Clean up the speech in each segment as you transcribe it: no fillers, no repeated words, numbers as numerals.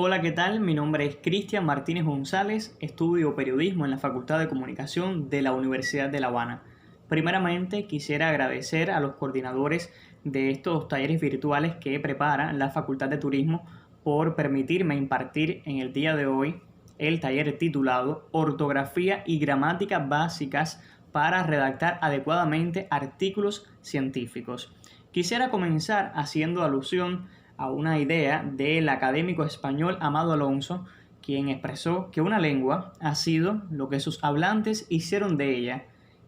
Hola, ¿qué tal? Mi nombre es Cristian Martínez González, estudio periodismo en la Facultad de Comunicación de la Universidad de La Habana. Primeramente, quisiera agradecer a los coordinadores de estos talleres virtuales que prepara la Facultad de Turismo por permitirme impartir en el día de hoy el taller titulado Ortografía y Gramática Básicas para redactar adecuadamente artículos científicos. Quisiera comenzar haciendo alusión a una idea del académico español Amado Alonso, quien expresó que una lengua ha sido lo que sus hablantes hicieron de ella,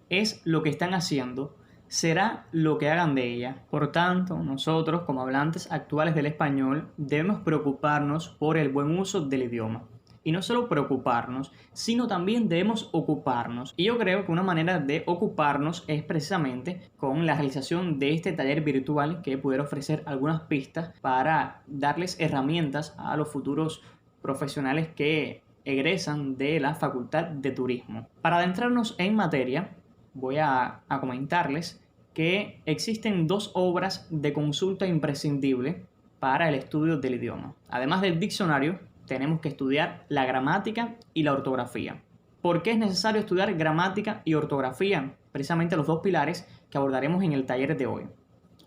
es lo que están haciendo, será lo que hagan de ella. Por tanto, nosotros como hablantes actuales del español debemos preocuparnos por el buen uso del idioma. Y no solo preocuparnos, sino también debemos ocuparnos. Y yo creo que una manera de ocuparnos es precisamente con la realización de este taller virtual que pudiera ofrecer algunas pistas para darles herramientas a los futuros profesionales que egresan de la Facultad de Turismo. Para adentrarnos en materia, voy a comentarles que existen dos obras de consulta imprescindible para el estudio del idioma. Además del diccionario, tenemos que estudiar la gramática y la ortografía. ¿Por qué es necesario estudiar gramática y ortografía? Precisamente los dos pilares que abordaremos en el taller de hoy.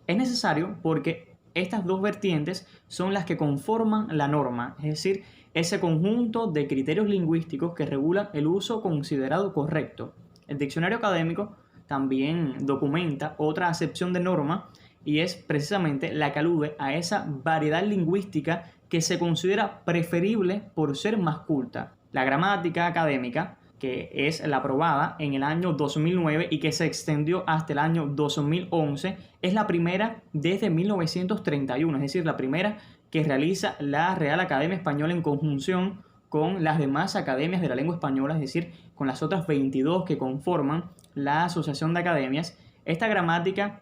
Es necesario porque estas dos vertientes son las que conforman la norma, es decir, ese conjunto de criterios lingüísticos que regulan el uso considerado correcto. El diccionario académico también documenta otra acepción de norma y es precisamente la que alude a esa variedad lingüística que se considera preferible por ser más culta. La gramática académica, que es la aprobada en el año 2009 y que se extendió hasta el año 2011, es la primera desde 1931, es decir, la primera que realiza la Real Academia Española en conjunción con las demás academias de la lengua española, es decir, con las otras 22 que conforman la Asociación de Academias. Esta gramática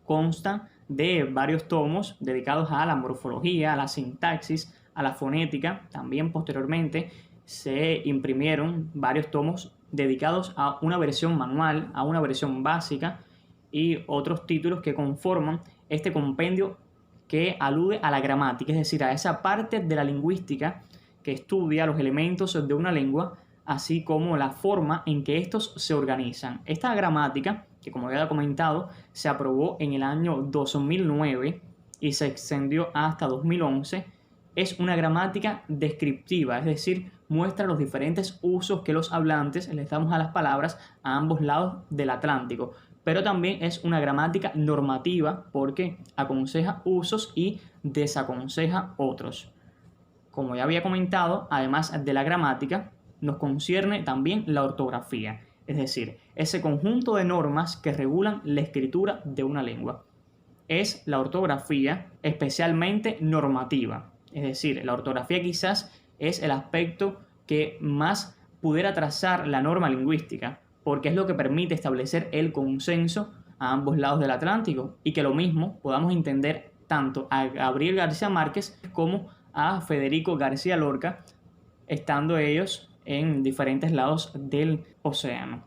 consta de varios tomos dedicados a la morfología, a la sintaxis, a la fonética. También posteriormente se imprimieron varios tomos dedicados a una versión manual, a una versión básica y otros títulos que conforman este compendio que alude a la gramática, es decir, a esa parte de la lingüística que estudia los elementos de una lengua, así como la forma en que estos se organizan. Esta gramática, que como ya he comentado, se aprobó en el año 2009 y se extendió hasta 2011, es una gramática descriptiva, es decir, muestra los diferentes usos que los hablantes les damos a las palabras a ambos lados del Atlántico. Pero también es una gramática normativa porque aconseja usos y desaconseja otros. Como ya había comentado, además de la gramática, nos concierne también la ortografía, es decir, ese conjunto de normas que regulan la escritura de una lengua. Es la ortografía especialmente normativa, es decir, la ortografía quizás es el aspecto que más pudiera trazar la norma lingüística, porque es lo que permite establecer el consenso a ambos lados del Atlántico y que lo mismo podamos entender tanto a Gabriel García Márquez como a Federico García Lorca, estando ellos en diferentes lados del océano.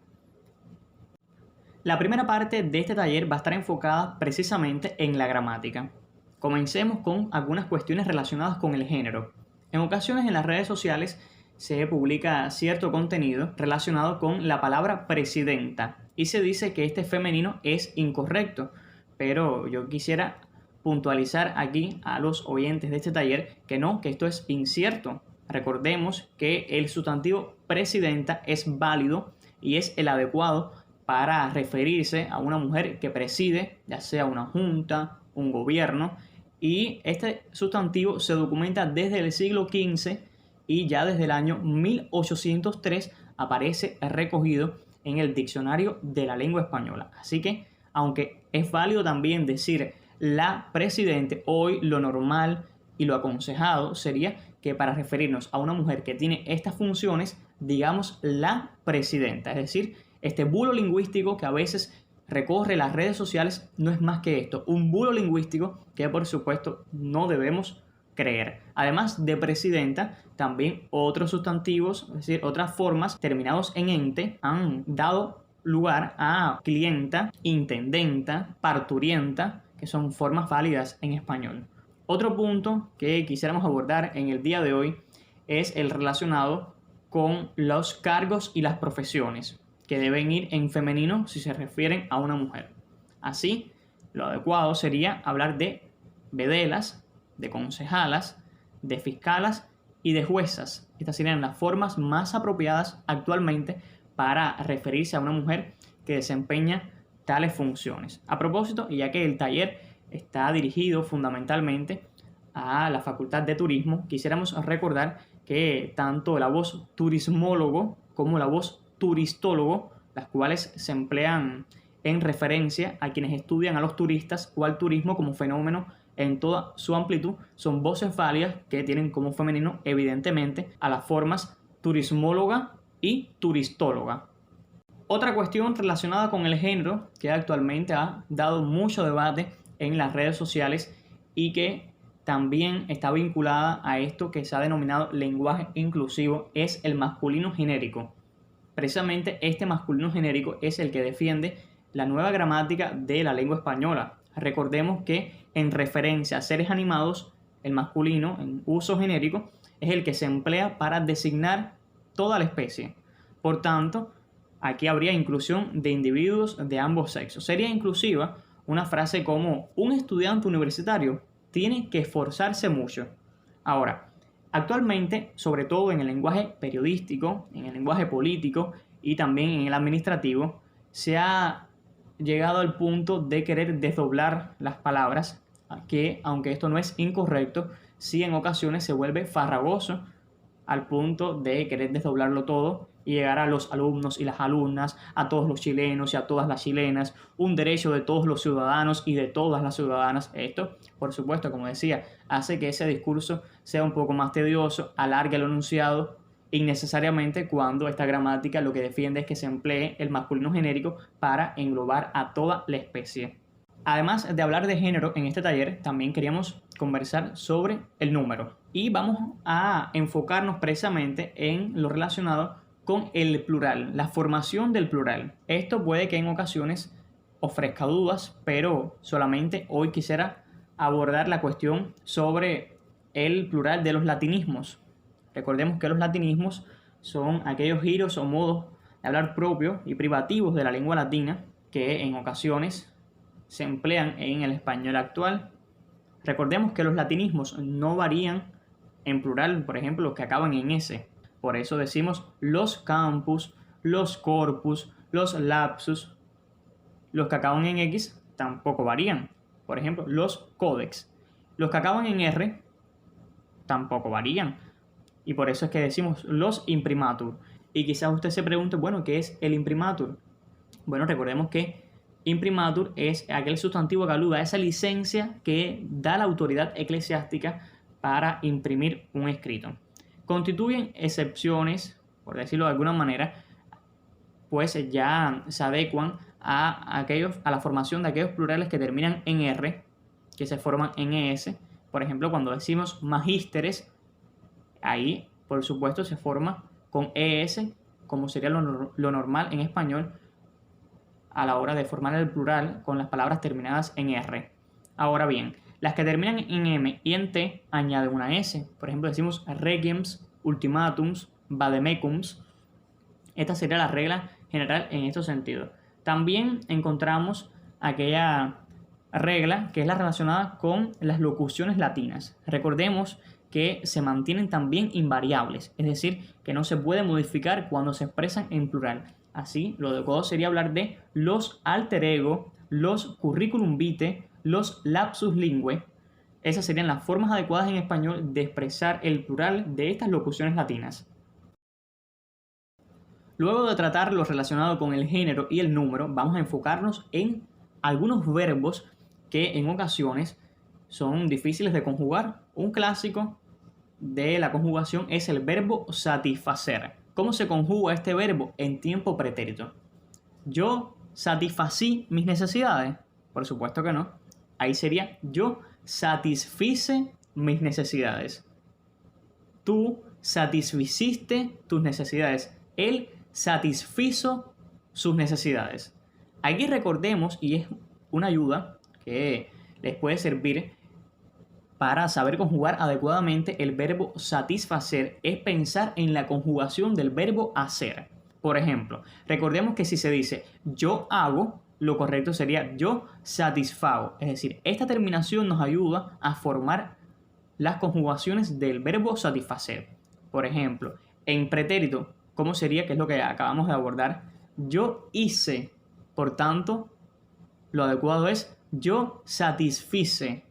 La primera parte de este taller va a estar enfocada precisamente en la gramática. Comencemos con algunas cuestiones relacionadas con el género. En ocasiones en las redes sociales se publica cierto contenido relacionado con la palabra presidenta y se dice que este femenino es incorrecto, pero yo quisiera puntualizar aquí a los oyentes de este taller que no, que esto es incierto. Recordemos que el sustantivo presidenta es válido y es el adecuado para referirse a una mujer que preside, ya sea una junta, un gobierno, y este sustantivo se documenta desde el siglo XV y ya desde el año 1803 aparece recogido en el diccionario de la lengua española. Así que, aunque es válido también decir la presidente, hoy lo normal y lo aconsejado sería que para referirnos a una mujer que tiene estas funciones, digamos la presidenta. Es decir, este bulo lingüístico que a veces recorre las redes sociales no es más que esto, un bulo lingüístico que por supuesto no debemos creer. Además de presidenta, también otros sustantivos, es decir, otras formas terminados en ente han dado lugar a clienta, intendenta, parturienta, que son formas válidas en español. Otro punto que quisiéramos abordar en el día de hoy es el relacionado con los cargos y las profesiones, que deben ir en femenino si se refieren a una mujer. Así, lo adecuado sería hablar de vedelas, de concejalas, de fiscalas y de juezas. Estas serían las formas más apropiadas actualmente para referirse a una mujer que desempeña tales funciones. A propósito, y ya que el taller está dirigido fundamentalmente a la Facultad de Turismo, quisiéramos recordar que tanto la voz turismólogo como la voz turistólogo, las cuales se emplean en referencia a quienes estudian a los turistas o al turismo como fenómeno en toda su amplitud, son voces válidas que tienen como femenino evidentemente a las formas turismóloga y turistóloga. Otra cuestión relacionada con el género que actualmente ha dado mucho debate en las redes sociales y que también está vinculada a esto que se ha denominado lenguaje inclusivo es el masculino genérico. Precisamente este masculino genérico es el que defiende la nueva gramática de la lengua española. Recordemos que en referencia a seres animados, el masculino en uso genérico es el que se emplea para designar toda la especie. Por tanto, aquí habría inclusión de individuos de ambos sexos. Sería inclusiva una frase como un estudiante universitario tiene que esforzarse mucho. Ahora, actualmente, sobre todo en el lenguaje periodístico, en el lenguaje político y también en el administrativo, se ha llegado al punto de querer desdoblar las palabras, que aunque esto no es incorrecto, sí en ocasiones se vuelve farragoso al punto de querer desdoblarlo todo y llegar a los alumnos y las alumnas, a todos los chilenos y a todas las chilenas, un derecho de todos los ciudadanos y de todas las ciudadanas. Esto, por supuesto, como decía, hace que ese discurso sea un poco más tedioso, alargue el enunciado innecesariamente cuando esta gramática lo que defiende es que se emplee el masculino genérico para englobar a toda la especie. Además de hablar de género en este taller, también queríamos conversar sobre el número y vamos a enfocarnos precisamente en lo relacionado con el plural, la formación del plural. Esto puede que en ocasiones ofrezca dudas, pero solamente hoy quisiera abordar la cuestión sobre el plural de los latinismos. Recordemos que los latinismos son aquellos giros o modos de hablar propios y privativos de la lengua latina que en ocasiones se emplean en el español actual. Recordemos que los latinismos no varían en plural, por ejemplo, los que acaban en S. Por eso decimos los campus, los corpus, los lapsus. Los que acaban en X tampoco varían. Por ejemplo, los codex. Los que acaban en R tampoco varían. Y por eso es que decimos los imprimatur. Y quizás usted se pregunte, bueno, ¿qué es el imprimatur? Bueno, recordemos que imprimatur es aquel sustantivo que alude a esa licencia que da la autoridad eclesiástica para imprimir un escrito. Constituyen excepciones, por decirlo de alguna manera, pues ya se adecuan a la formación de aquellos plurales que terminan en R, que se forman en ES. Por ejemplo, cuando decimos magísteres, ahí, por supuesto, se forma con ES, como sería lo normal en español, a la hora de formar el plural con las palabras terminadas en R. Ahora bien, las que terminan en M y en T añaden una S. Por ejemplo, decimos regiems, ultimatums, vademecums. Esta sería la regla general en estos sentidos. También encontramos aquella regla que es la relacionada con las locuciones latinas. Recordemos que se mantienen también invariables, es decir, que no se puede modificar cuando se expresan en plural. Así, lo adecuado sería hablar de los alter ego, los curriculum vitae, los lapsus linguae. Esas serían las formas adecuadas en español de expresar el plural de estas locuciones latinas. Luego de tratar lo relacionado con el género y el número, vamos a enfocarnos en algunos verbos que en ocasiones son difíciles de conjugar. Un clásico de la conjugación es el verbo satisfacer. ¿Cómo se conjuga este verbo en tiempo pretérito? ¿Yo satisfací mis necesidades? Por supuesto que no. Ahí sería yo satisfice mis necesidades. Tú satisficiste tus necesidades. Él satisfizo sus necesidades. Aquí recordemos, y es una ayuda que les puede servir para saber conjugar adecuadamente el verbo satisfacer es pensar en la conjugación del verbo hacer. Por ejemplo, recordemos que si se dice yo hago, lo correcto sería yo satisfago. Es decir, esta terminación nos ayuda a formar las conjugaciones del verbo satisfacer. Por ejemplo, en pretérito, ¿cómo sería? Que es lo que acabamos de abordar. Yo hice, por tanto, lo adecuado es yo satisfice.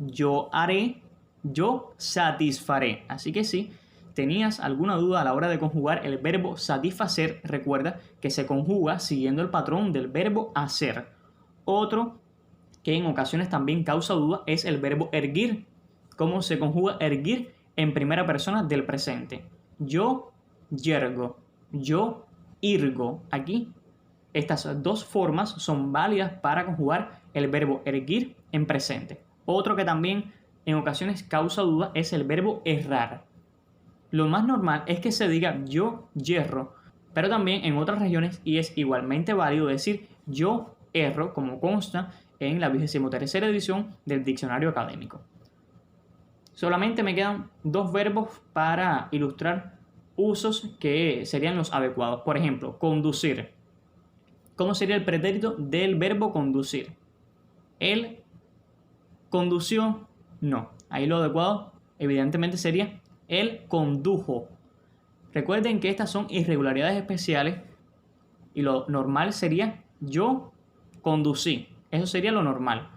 Yo haré, yo satisfaré. Así que si tenías alguna duda a la hora de conjugar el verbo satisfacer, recuerda que se conjuga siguiendo el patrón del verbo hacer. Otro que en ocasiones también causa duda es el verbo erguir. ¿Cómo se conjuga erguir en primera persona del presente? Yo yergo, yo irgo. Aquí estas dos formas son válidas para conjugar el verbo erguir en presente. Otro que también en ocasiones causa duda es el verbo errar. Lo más normal es que se diga yo yerro, pero también en otras regiones y es igualmente válido decir yo erro, como consta en la 23ª edición del diccionario académico. Solamente me quedan dos verbos para ilustrar usos que serían los adecuados. Por ejemplo, conducir. ¿Cómo sería el pretérito del verbo conducir? Él condució, no. Ahí lo adecuado evidentemente sería él condujo. Recuerden que estas son irregularidades especiales y lo normal sería yo conducí. Eso sería lo normal.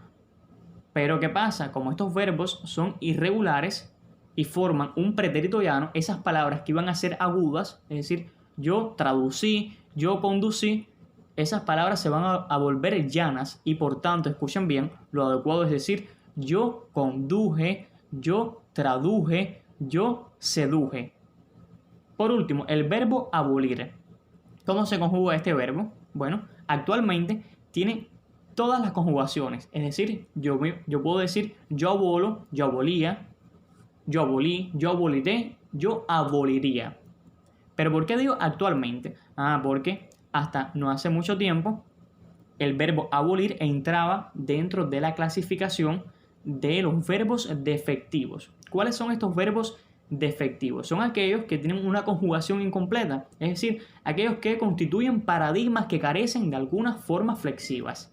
Pero ¿qué pasa? Como estos verbos son irregulares y forman un pretérito llano, esas palabras que iban a ser agudas, es decir, yo traducí, yo conducí, esas palabras se van a volver llanas y por tanto, escuchen bien, lo adecuado es decir yo conduje, yo traduje, yo seduje. Por último, el verbo abolir. ¿Cómo se conjuga este verbo? Bueno, actualmente tiene todas las conjugaciones. Es decir, yo puedo decir yo abolo, yo abolía, yo abolí, yo aboliré, yo aboliría. ¿Pero por qué digo actualmente? Porque hasta no hace mucho tiempo el verbo abolir entraba dentro de la clasificación de los verbos defectivos. ¿Cuáles son estos verbos defectivos? Son aquellos que tienen una conjugación incompleta, es decir, aquellos que constituyen paradigmas que carecen de algunas formas flexivas.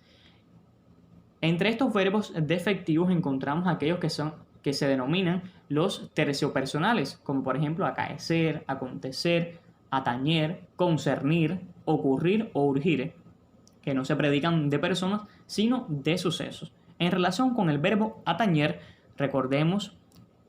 Entre estos verbos defectivos encontramos aquellos que se denominan los terciopersonales, como por ejemplo acaecer, acontecer, atañer, concernir, ocurrir o urgir, que no se predican de personas, sino de sucesos. En relación con el verbo atañer, recordemos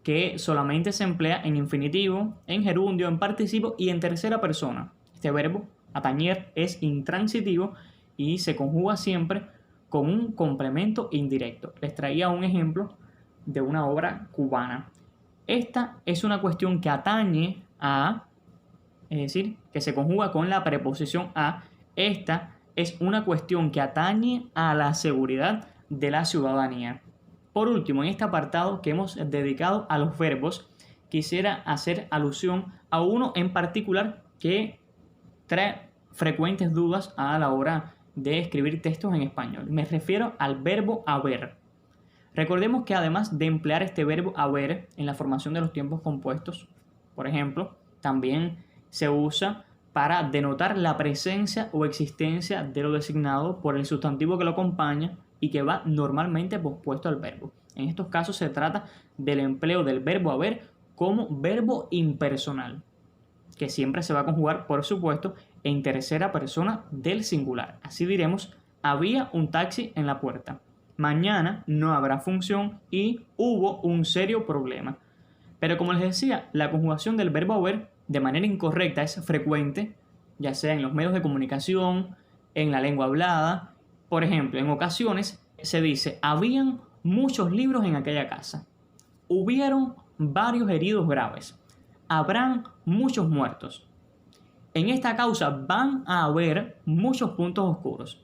que solamente se emplea en infinitivo, en gerundio, en participo y en tercera persona. Este verbo atañer es intransitivo y se conjuga siempre con un complemento indirecto. Les traía un ejemplo de una obra cubana. Esta es una cuestión que atañe a, es decir, que se conjuga con la preposición a. Esta es una cuestión que atañe a la seguridad de la ciudadanía. Por último, en este apartado que hemos dedicado a los verbos, quisiera hacer alusión a uno en particular que trae frecuentes dudas a la hora de escribir textos en español. Me refiero al verbo haber. Recordemos que además de emplear este verbo haber en la formación de los tiempos compuestos, por ejemplo, también se usa para denotar la presencia o existencia de lo designado por el sustantivo que lo acompaña y que va normalmente pospuesto al verbo. En estos casos se trata del empleo del verbo haber como verbo impersonal, que siempre se va a conjugar, por supuesto, en tercera persona del singular. Así diremos, había un taxi en la puerta. Mañana no habrá función y hubo un serio problema. Pero como les decía, la conjugación del verbo haber de manera incorrecta es frecuente, ya sea en los medios de comunicación, en la lengua hablada. Por ejemplo, en ocasiones se dice, habían muchos libros en aquella casa. Hubieron varios heridos graves. Habrán muchos muertos. En esta causa van a haber muchos puntos oscuros.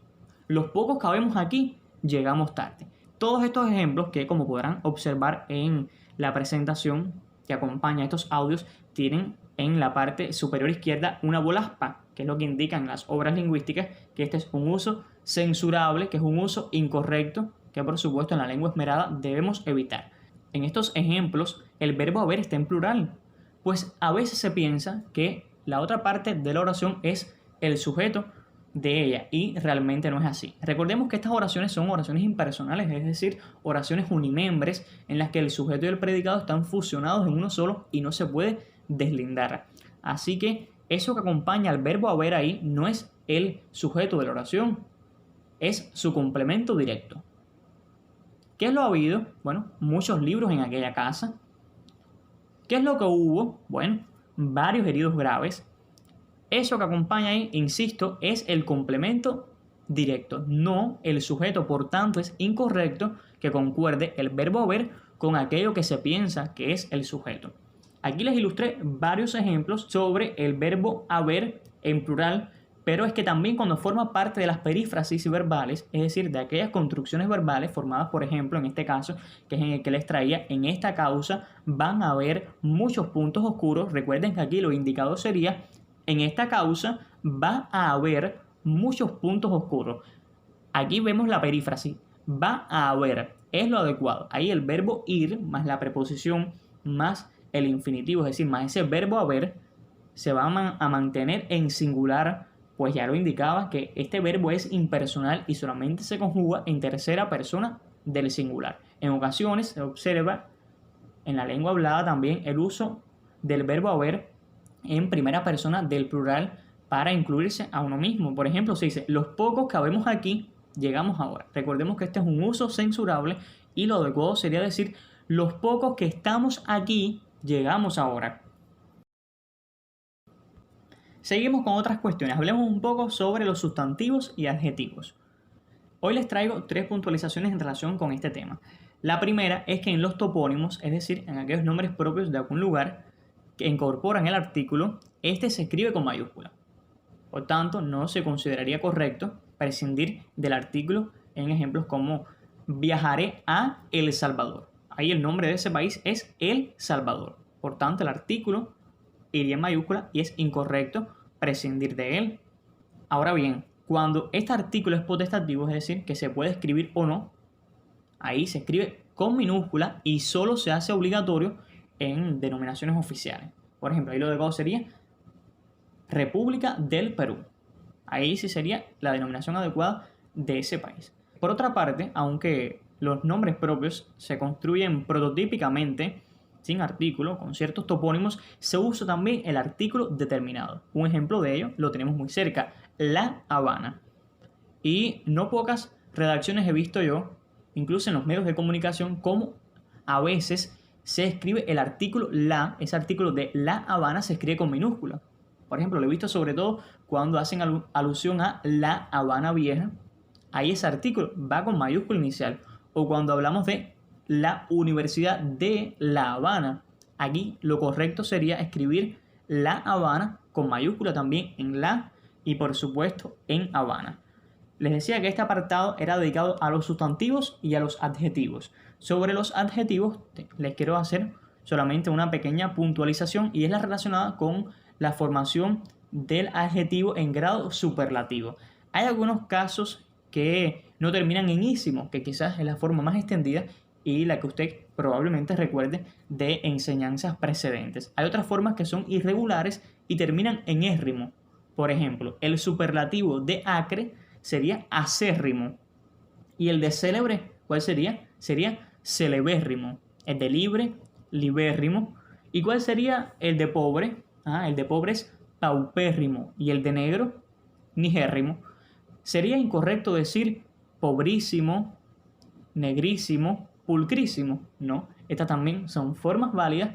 Los pocos que vemos aquí, llegamos tarde. Todos estos ejemplos que, como podrán observar en la presentación que acompaña estos audios, tienen en la parte superior izquierda una bolaspa, que es lo que indican las obras lingüísticas que este es un uso censurable, que es un uso incorrecto, que por supuesto en la lengua esmerada debemos evitar. En estos ejemplos, el verbo haber está en plural, pues a veces se piensa que la otra parte de la oración es el sujeto de ella y realmente no es así. Recordemos que estas oraciones son oraciones impersonales, es decir, oraciones unimembres en las que el sujeto y el predicado están fusionados en uno solo y no se puede deslindar. Así que eso que acompaña al verbo haber ahí no es el sujeto de la oración, es su complemento directo. ¿Qué es lo habido? Bueno, muchos libros en aquella casa. ¿Qué es lo que hubo? Bueno, varios heridos graves. Eso que acompaña ahí, insisto, es el complemento directo, no el sujeto. Por tanto, es incorrecto que concuerde el verbo haber con aquello que se piensa que es el sujeto. Aquí les ilustré varios ejemplos sobre el verbo haber en plural, pero es que también cuando forma parte de las perífrasis verbales, es decir, de aquellas construcciones verbales formadas, por ejemplo, en este caso, que es en el que les traía, en esta causa van a haber muchos puntos oscuros. Recuerden que aquí lo indicado sería: en esta causa va a haber muchos puntos oscuros. Aquí vemos la perífrasis. Va a haber. Es lo adecuado. Ahí el verbo ir más la preposición más el infinitivo, es decir, más ese verbo haber, se va a mantener en singular, pues ya lo indicaba que este verbo es impersonal y solamente se conjuga en tercera persona del singular. En ocasiones se observa en la lengua hablada también el uso del verbo haber en primera persona del plural para incluirse a uno mismo. Por ejemplo, se dice: los pocos que habemos aquí llegamos ahora. Recordemos que este es un uso censurable y lo adecuado sería decir: los pocos que estamos aquí llegamos ahora. Seguimos con otras cuestiones. Hablemos un poco sobre los sustantivos y adjetivos. Hoy les traigo 3 puntualizaciones en relación con este tema. La primera es que en los topónimos, es decir, en aquellos nombres propios de algún lugar que incorporan el artículo, este se escribe con mayúscula. Por tanto, no se consideraría correcto prescindir del artículo en ejemplos como viajaré a El Salvador. Ahí el nombre de ese país es El Salvador. Por tanto, el artículo iría en mayúscula y es incorrecto prescindir de él. Ahora bien, cuando este artículo es potestativo, es decir, que se puede escribir o no, ahí se escribe con minúscula y solo se hace obligatorio en denominaciones oficiales. Por ejemplo, ahí lo adecuado sería República del Perú. Ahí sí sería la denominación adecuada de ese país. Por otra parte, aunque los nombres propios se construyen prototípicamente sin artículo, con ciertos topónimos, se usa también el artículo determinado. Un ejemplo de ello lo tenemos muy cerca: La Habana. Y no pocas redacciones he visto yo, incluso en los medios de comunicación, como a veces se escribe el artículo la, ese artículo de La Habana se escribe con minúscula. Por ejemplo, lo he visto sobre todo cuando hacen alusión a La Habana Vieja. Ahí ese artículo va con mayúscula inicial. O cuando hablamos de la Universidad de La Habana, aquí lo correcto sería escribir La Habana con mayúscula también en la y por supuesto en Habana. Les decía que este apartado era dedicado a los sustantivos y a los adjetivos. Sobre los adjetivos les quiero hacer solamente una pequeña puntualización y es la relacionada con la formación del adjetivo en grado superlativo. Hay algunos casos que no terminan en ísimo, que quizás es la forma más extendida y la que usted probablemente recuerde de enseñanzas precedentes. Hay otras formas que son irregulares y terminan en érrimo. Por ejemplo, el superlativo de acre sería acérrimo. Y el de célebre, ¿cuál sería? Sería celebérrimo. El de libre, libérrimo. ¿Y cuál sería el de pobre? El de pobre es paupérrimo. Y el de negro, nigérrimo. Sería incorrecto decir pobrísimo, negrísimo, pulcrísimo. No, estas también son formas válidas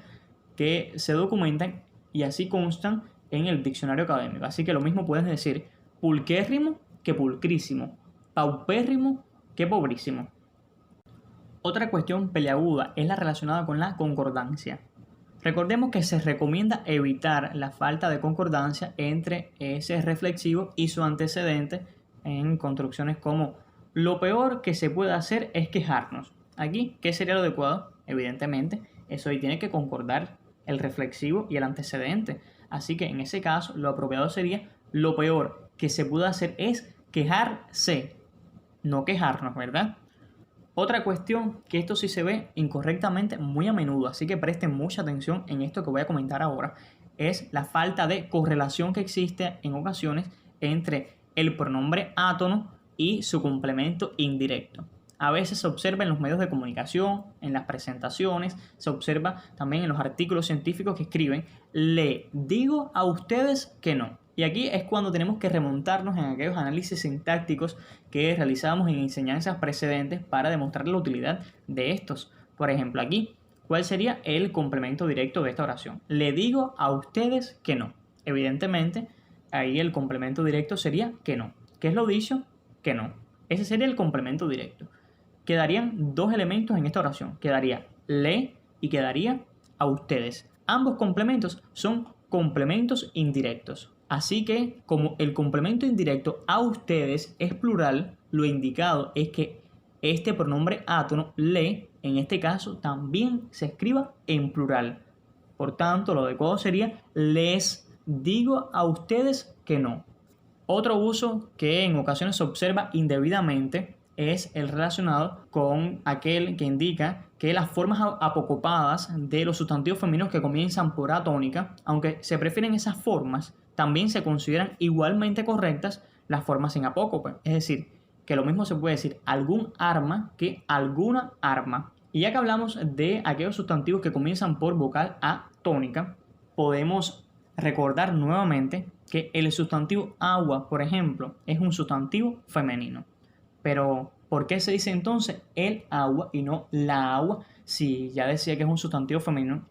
que se documentan y así constan en el diccionario académico. Así que lo mismo puedes decir pulquérrimo que pulcrísimo, paupérrimo que pobrísimo. Otra cuestión peliaguda es la relacionada con la concordancia. Recordemos que se recomienda evitar la falta de concordancia entre ese reflexivo y su antecedente en construcciones como lo peor que se puede hacer es quejarnos. Aquí, ¿qué sería lo adecuado? Evidentemente, eso ahí tiene que concordar el reflexivo y el antecedente. Así que en ese caso, lo apropiado sería lo peor que se puede hacer es quejarse, no quejarnos, ¿verdad? Otra cuestión, que esto sí se ve incorrectamente muy a menudo, así que presten mucha atención en esto que voy a comentar ahora, es la falta de correlación que existe en ocasiones entre el pronombre átono y su complemento indirecto. A veces se observa en los medios de comunicación, en las presentaciones, se observa también en los artículos científicos que escriben, le digo a ustedes que no. Y aquí es cuando tenemos que remontarnos en aquellos análisis sintácticos que realizábamos en enseñanzas precedentes para demostrar la utilidad de estos. Por ejemplo, aquí, ¿cuál sería el complemento directo de esta oración? Le digo a ustedes que no. Evidentemente, ahí el complemento directo sería que no. ¿Qué es lo dicho? Que no. Ese sería el complemento directo. Quedarían dos elementos en esta oración. Quedaría le y quedaría a ustedes. Ambos complementos son complementos indirectos. Así que, como el complemento indirecto a ustedes es plural, lo indicado es que este pronombre átono, le, en este caso, también se escriba en plural. Por tanto, lo adecuado sería les digo a ustedes que no. Otro uso que en ocasiones se observa indebidamente es el relacionado con aquel que indica que las formas apocopadas de los sustantivos femeninos que comienzan por A tónica, aunque se prefieren esas formas, también se consideran igualmente correctas las formas en apócope. Es decir, que lo mismo se puede decir algún arma que alguna arma. Y ya que hablamos de aquellos sustantivos que comienzan por vocal A tónica, podemos recordar nuevamente que el sustantivo agua, por ejemplo, es un sustantivo femenino. Pero, ¿por qué se dice entonces el agua y no la agua? Si ya decía que es un sustantivo femenino,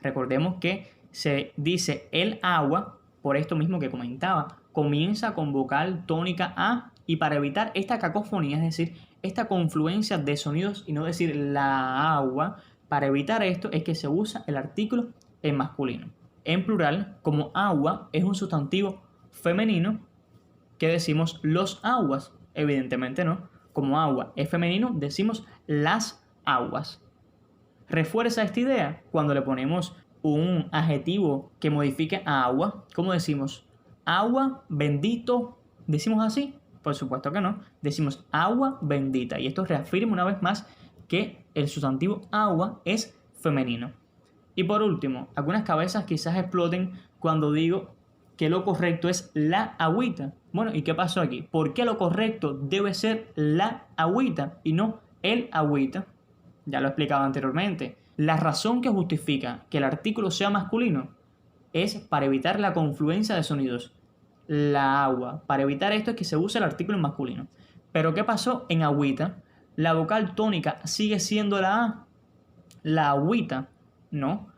recordemos que se dice el agua por esto mismo que comentaba. Comienza con vocal tónica A y para evitar esta cacofonía, es decir, esta confluencia de sonidos y no decir la agua, para evitar esto es que se usa el artículo en masculino. En plural, como agua es un sustantivo femenino, ¿qué decimos los aguas? Evidentemente no. Como agua es femenino, decimos las aguas. Refuerza esta idea cuando le ponemos un adjetivo que modifique a agua. ¿Cómo decimos? Agua, bendito. ¿Decimos así? Por supuesto que no. Decimos agua bendita. Y esto reafirma una vez más que el sustantivo agua es femenino. Y por último, algunas cabezas quizás exploten cuando digo que lo correcto es la agüita. Bueno, ¿y qué pasó aquí? ¿Por qué lo correcto debe ser la agüita y no el agüita? Ya lo he explicado anteriormente. La razón que justifica que el artículo sea masculino es para evitar la confluencia de sonidos. La agua. Para evitar esto es que se usa el artículo en masculino. Pero ¿qué pasó en agüita? La vocal tónica sigue siendo la A. La agüita. No.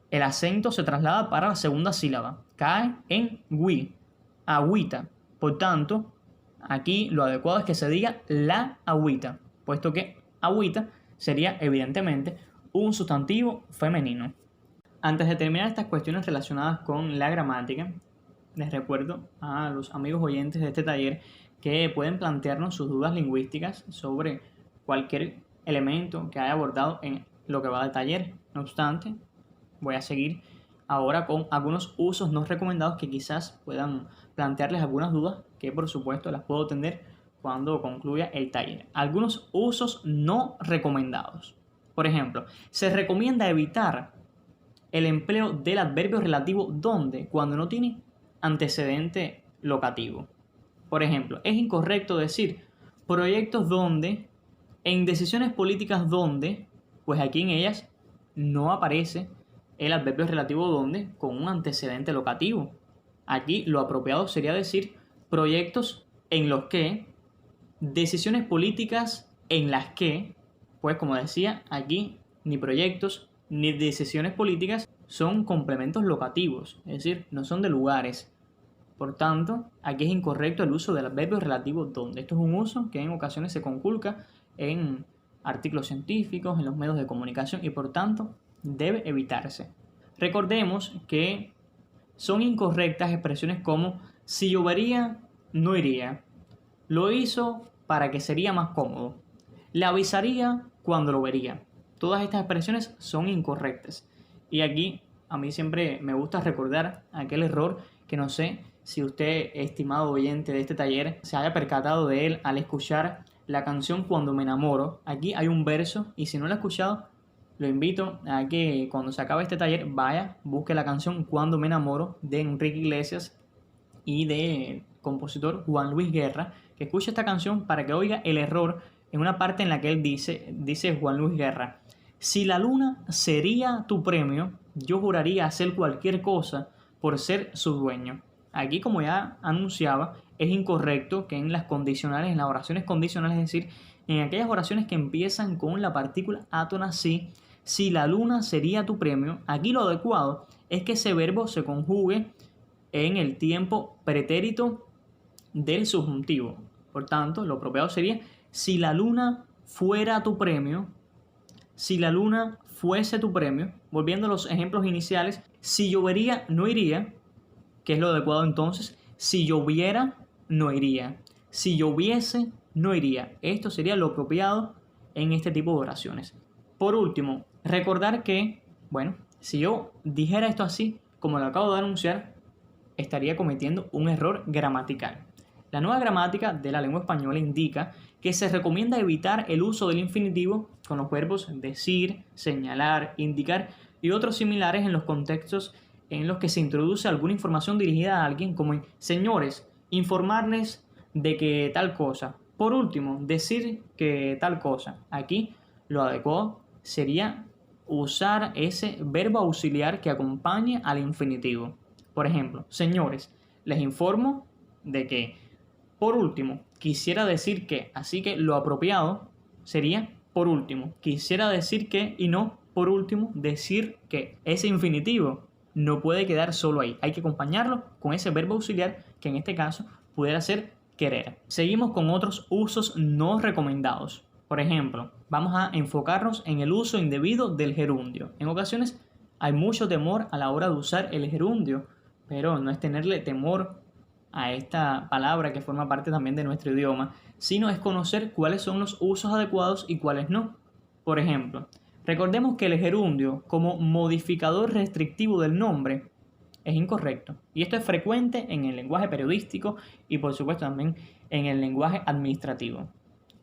El acento se traslada para la segunda sílaba. Cae en wi. Agüita. Por tanto, aquí lo adecuado es que se diga la agüita, puesto que agüita sería evidentemente un sustantivo femenino. Antes de terminar estas cuestiones relacionadas con la gramática, les recuerdo a los amigos oyentes de este taller que pueden plantearnos sus dudas lingüísticas sobre cualquier elemento que haya abordado en lo que va del taller. No obstante, voy a seguir ahora con algunos usos no recomendados que quizás puedan plantearles algunas dudas que por supuesto las puedo atender cuando concluya el taller. Algunos usos no recomendados. Por ejemplo, se recomienda evitar el empleo del adverbio relativo donde cuando no tiene antecedente locativo. Por ejemplo, es incorrecto decir proyectos donde, en decisiones políticas donde, pues aquí en ellas no aparece el adverbio relativo donde con un antecedente locativo. Aquí lo apropiado sería decir proyectos en los que, decisiones políticas en las que, pues como decía, aquí ni proyectos ni decisiones políticas son complementos locativos, es decir, no son de lugares. Por tanto, aquí es incorrecto el uso del adverbio relativo donde. Esto es un uso que en ocasiones se conculca en artículos científicos, en los medios de comunicación y por tanto debe evitarse. Recordemos que son incorrectas expresiones como si llovería, no iría. Lo hizo para que sería más cómodo. Le avisaría cuando lo vería. Todas estas expresiones son incorrectas. Y aquí a mí siempre me gusta recordar aquel error que no sé si usted, estimado oyente de este taller, se haya percatado de él al escuchar la canción Cuando me enamoro. Aquí hay un verso y si no lo he escuchado, lo invito a que cuando se acabe este taller vaya, busque la canción Cuando me enamoro de Enrique Iglesias y de compositor Juan Luis Guerra, que escuche esta canción para que oiga el error en una parte en la que él dice Juan Luis Guerra: si la luna sería tu premio, yo juraría hacer cualquier cosa por ser su dueño. Aquí, como ya anunciaba, es incorrecto que en las condicionales, en las oraciones condicionales, es decir, en aquellas oraciones que empiezan con la partícula átona si la luna sería tu premio, aquí lo adecuado es que ese verbo se conjugue en el tiempo pretérito del subjuntivo. Por tanto, lo apropiado sería: si la luna fuera tu premio, si la luna fuese tu premio. Volviendo a los ejemplos iniciales, si llovería no iría, que es lo adecuado entonces. Si lloviera no iría, si lloviese no iría. Esto sería lo apropiado en este tipo de oraciones. Por último, recordar que, bueno, si yo dijera esto así, como lo acabo de anunciar, estaría cometiendo un error gramatical. La nueva gramática de la lengua española indica que se recomienda evitar el uso del infinitivo con los verbos decir, señalar, indicar y otros similares en los contextos en los que se introduce alguna información dirigida a alguien, como: señores, informarles de que tal cosa. Por último, decir que tal cosa. Aquí lo adecuado sería usar ese verbo auxiliar que acompañe al infinitivo. Por ejemplo, señores, les informo de que. Por último, quisiera decir que. Así que lo apropiado sería por último. Quisiera decir que y no por último decir que. Ese infinitivo no puede quedar solo ahí. Hay que acompañarlo con ese verbo auxiliar que en este caso pudiera ser querer. Seguimos con otros usos no recomendados. Por ejemplo, vamos a enfocarnos en el uso indebido del gerundio. En ocasiones hay mucho temor a la hora de usar el gerundio, pero no es tenerle temor a esta palabra que forma parte también de nuestro idioma, sino es conocer cuáles son los usos adecuados y cuáles no. Por ejemplo, recordemos que el gerundio como modificador restrictivo del nombre es incorrecto. Y esto es frecuente en el lenguaje periodístico y por supuesto también en el lenguaje administrativo.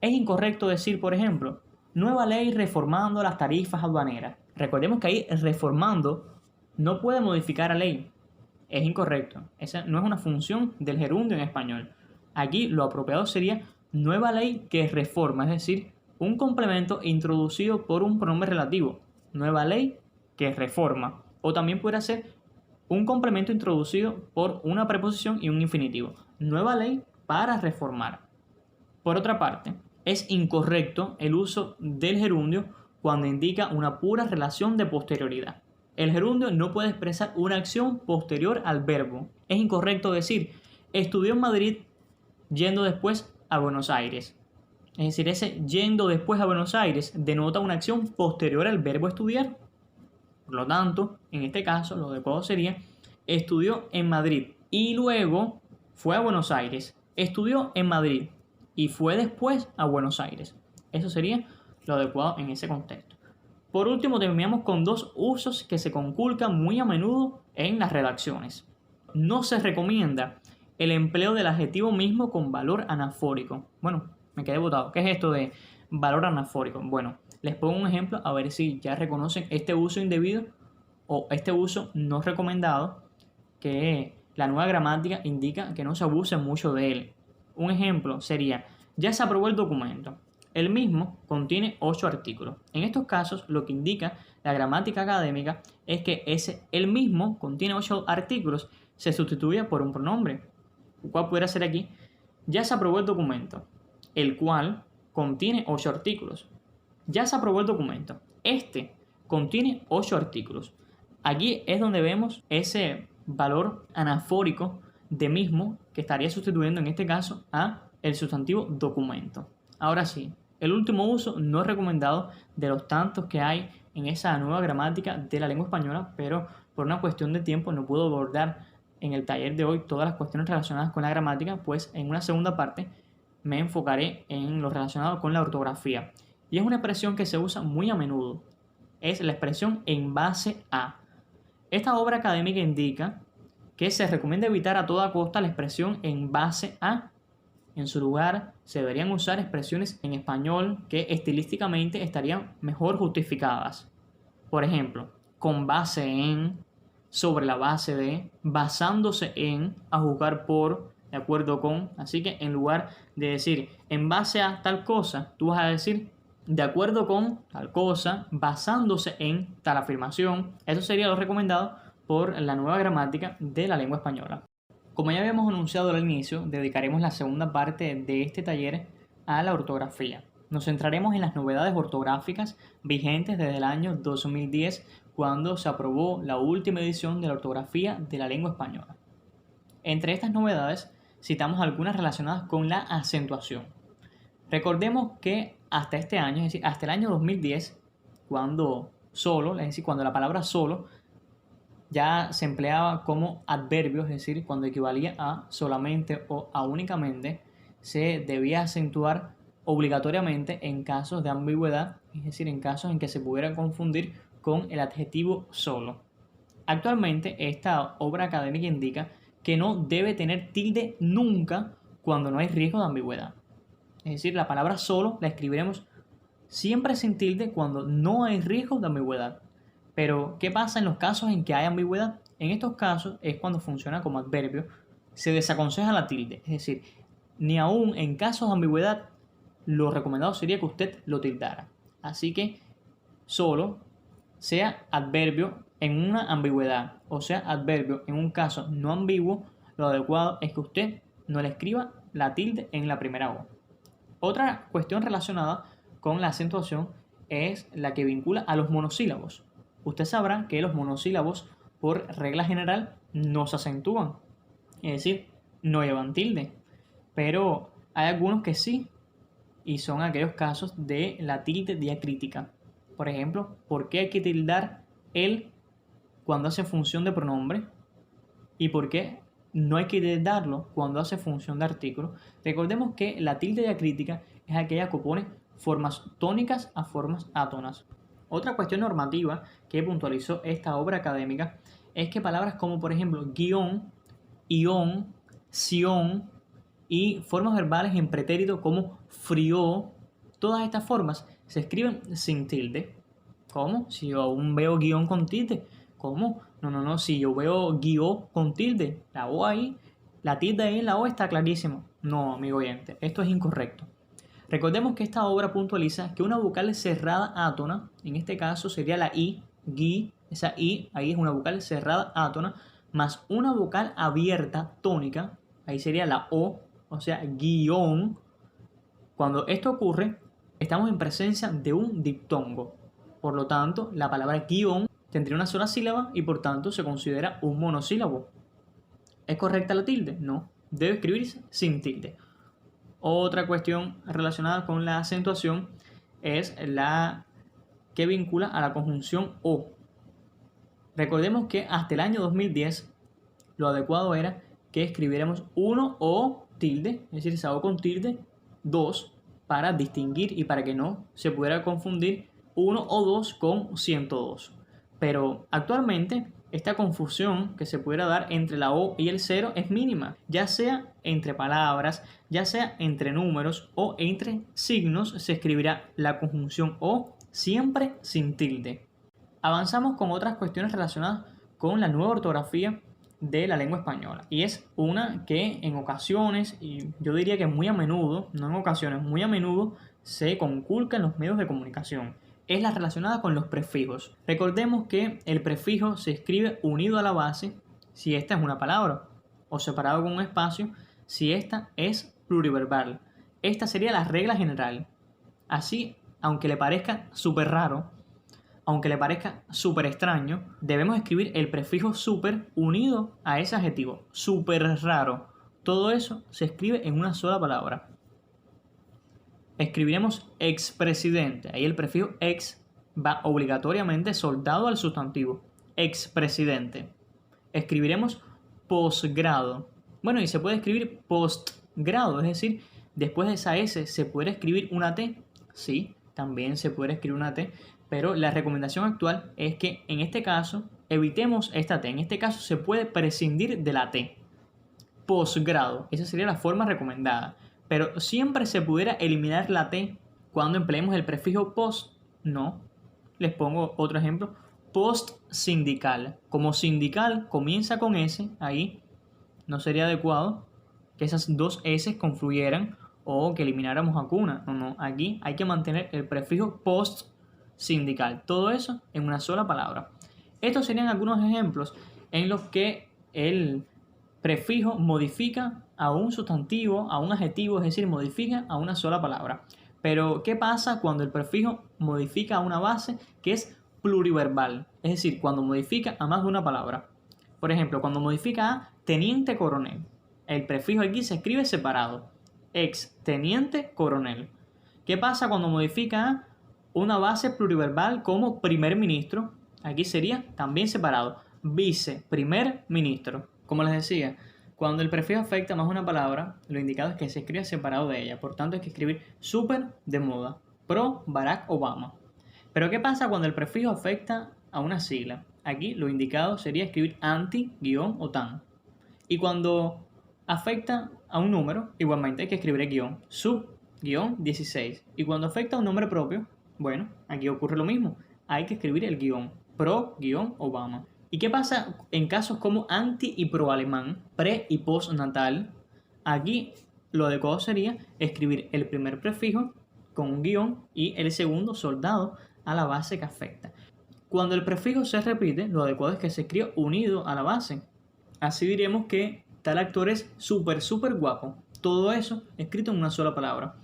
Es incorrecto decir, por ejemplo, nueva ley reformando las tarifas aduaneras. Recordemos que ahí reformando no puede modificar la ley. Es incorrecto. Esa no es una función del gerundio en español. Aquí lo apropiado sería nueva ley que reforma, es decir, un complemento introducido por un pronombre relativo. Nueva ley que reforma. O también puede ser un complemento introducido por una preposición y un infinitivo. Nueva ley para reformar. Por otra parte, es incorrecto el uso del gerundio cuando indica una pura relación de posterioridad. El gerundio no puede expresar una acción posterior al verbo. Es incorrecto decir estudió en Madrid yendo después a Buenos Aires. Es decir, ese yendo después a Buenos Aires denota una acción posterior al verbo estudiar. Por lo tanto, en este caso, lo adecuado sería estudió en Madrid y luego fue a Buenos Aires. Estudió en Madrid y fue después a Buenos Aires. Eso sería lo adecuado en ese contexto. Por último, terminamos con dos usos que se conculcan muy a menudo en las redacciones. No se recomienda el empleo del adjetivo mismo con valor anafórico. Bueno, me quedé botado. ¿Qué es esto de valor anafórico? Bueno, les pongo un ejemplo a ver si ya reconocen este uso indebido o este uso no recomendado, que la nueva gramática indica que no se abuse mucho de él. Un ejemplo sería: ya se aprobó el documento. El mismo contiene 8 artículos. En estos casos, lo que indica la gramática académica es que el mismo contiene 8 artículos se sustituye por un pronombre. ¿Cuál pudiera ser aquí? Ya se aprobó el documento, el cual contiene 8 artículos. Ya se aprobó el documento. Este contiene 8 artículos. Aquí es donde vemos ese valor anafórico de mismo que estaría sustituyendo en este caso a el sustantivo documento. Ahora sí, el último uso no recomendado de los tantos que hay en esa nueva gramática de la lengua española, pero por una cuestión de tiempo no puedo abordar en el taller de hoy todas las cuestiones relacionadas con la gramática, pues en una segunda parte me enfocaré en lo relacionado con la ortografía. Y es una expresión que se usa muy a menudo. Es la expresión en base a. Esta obra académica indica que se recomienda evitar a toda costa la expresión en base a. En su lugar, se deberían usar expresiones en español que estilísticamente estarían mejor justificadas. Por ejemplo, con base en, sobre la base de, basándose en, a juzgar por, de acuerdo con. Así que en lugar de decir en base a tal cosa, tú vas a decir de acuerdo con tal cosa, basándose en tal afirmación. Eso sería lo recomendado por la nueva gramática de la lengua española. Como ya habíamos anunciado al inicio, dedicaremos la segunda parte de este taller a la ortografía. Nos centraremos en las novedades ortográficas vigentes desde el año 2010, cuando se aprobó la última edición de la ortografía de la lengua española. Entre estas novedades, citamos algunas relacionadas con la acentuación. Recordemos que hasta este año, es decir, hasta el año 2010, cuando solo, es decir, cuando la palabra solo ya se empleaba como adverbio, es decir, cuando equivalía a solamente o a únicamente, se debía acentuar obligatoriamente en casos de ambigüedad, es decir, en casos en que se pudiera confundir con el adjetivo solo. Actualmente, esta obra académica indica que no debe tener tilde nunca cuando no hay riesgo de ambigüedad. Es decir, la palabra solo la escribiremos siempre sin tilde cuando no hay riesgo de ambigüedad. Pero, ¿qué pasa en los casos en que hay ambigüedad? En estos casos es cuando funciona como adverbio, se desaconseja la tilde. Es decir, ni aún en casos de ambigüedad, lo recomendado sería que usted lo tildara. Así que solo sea adverbio en una ambigüedad o sea adverbio en un caso no ambiguo, lo adecuado es que usted no le escriba la tilde en la primera O. Otra cuestión relacionada con la acentuación es la que vincula a los monosílabos. Usted sabrá que los monosílabos, por regla general, no se acentúan, es decir, no llevan tilde, pero hay algunos que sí, y son aquellos casos de la tilde diacrítica. Por ejemplo, ¿por qué hay que tildar el cuando hace función de pronombre? ¿Y por qué no hay que tildarlo cuando hace función de artículo? Recordemos que la tilde diacrítica es aquella que opone formas tónicas a formas átonas. Otra cuestión normativa que puntualizó esta obra académica es que palabras como, por ejemplo, guión, ión, sion y formas verbales en pretérito como frió, todas estas formas se escriben sin tilde. ¿Cómo? Si yo aún veo guión con tilde. ¿Cómo? No, si yo veo guió con tilde, la O ahí, la tilde ahí en la O está clarísimo. No, amigo oyente, esto es incorrecto. Recordemos que esta obra puntualiza que una vocal cerrada átona, en este caso sería la I, gui, esa I, ahí es una vocal cerrada átona, más una vocal abierta tónica, ahí sería la o sea, guión. Cuando esto ocurre, estamos en presencia de un diptongo. Por lo tanto, la palabra guión tendría una sola sílaba y por tanto se considera un monosílabo. ¿Es correcta la tilde? No, debe escribirse sin tilde. Otra cuestión relacionada con la acentuación es la que vincula a la conjunción o. Recordemos que hasta el año 2010 lo adecuado era que escribiéramos 1 o tilde, es decir, esa O con tilde, 2, para distinguir y para que no se pudiera confundir 1 o 2 con 102. Pero actualmente esta confusión que se pudiera dar entre la O y el 0 es mínima, ya sea entre palabras, ya sea entre números o entre signos, se escribirá la conjunción O siempre sin tilde. Avanzamos con otras cuestiones relacionadas con la nueva ortografía de la lengua española, y es una que en ocasiones, y yo diría que muy a menudo, no en ocasiones, muy a menudo se conculca en los medios de comunicación. Es la relacionada con los prefijos. Recordemos que el prefijo se escribe unido a la base si esta es una palabra, o separado con un espacio si esta es pluriverbal. Esta sería la regla general. Así, aunque le parezca súper raro, aunque le parezca súper extraño, debemos escribir el prefijo súper unido a ese adjetivo. Súper raro. Todo eso se escribe en una sola palabra. Escribiremos expresidente. Ahí el prefijo ex va obligatoriamente soldado al sustantivo. Expresidente. Escribiremos posgrado. Bueno, y se puede escribir postgrado, es decir, después de esa S se puede escribir una T. Sí, también se puede escribir una T, pero la recomendación actual es que en este caso evitemos esta T. En este caso se puede prescindir de la T. Posgrado, esa sería la forma recomendada. Pero siempre se pudiera eliminar la T cuando empleemos el prefijo post. No. Les pongo otro ejemplo. Post sindical. Como sindical comienza con S, ahí no sería adecuado que esas dos S confluyeran o que elimináramos a cuna. No, no. Aquí hay que mantener el prefijo post sindical. Todo eso en una sola palabra. Estos serían algunos ejemplos en los que el prefijo modifica a un sustantivo, a un adjetivo, es decir, modifica a una sola palabra. Pero, ¿qué pasa cuando el prefijo modifica a una base que es pluriverbal? Es decir, cuando modifica a más de una palabra. Por ejemplo, cuando modifica a teniente coronel. El prefijo aquí se escribe separado. Ex teniente coronel. ¿Qué pasa cuando modifica a una base pluriverbal como primer ministro? Aquí sería también separado. Vice primer ministro. Como les decía, cuando el prefijo afecta más una palabra, lo indicado es que se escribe separado de ella. Por tanto, hay que escribir súper de moda. Pro Barack Obama. Pero ¿qué pasa cuando el prefijo afecta a una sigla? Aquí lo indicado sería escribir anti-OTAN. Y cuando afecta a un número, igualmente hay que escribir el guión. Sub-16. Y cuando afecta a un nombre propio, bueno, aquí ocurre lo mismo. Hay que escribir el guión. Pro-Obama. ¿Y qué pasa en casos como anti y pro alemán, pre y postnatal? Aquí lo adecuado sería escribir el primer prefijo con un guión y el segundo soldado a la base que afecta. Cuando el prefijo se repite, lo adecuado es que se escriba unido a la base. Así diremos que tal actor es súper guapo. Todo eso escrito en una sola palabra.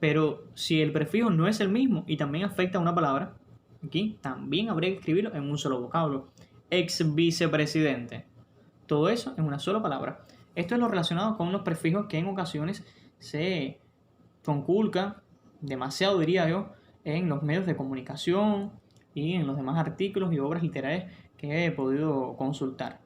Pero si el prefijo no es el mismo y también afecta a una palabra, aquí también habría que escribirlo en un solo vocablo. Ex vicepresidente. Todo eso en una sola palabra. Esto es lo relacionado con los prefijos que en ocasiones se conculcan demasiado, diría yo, en los medios de comunicación y en los demás artículos y obras literarias que he podido consultar.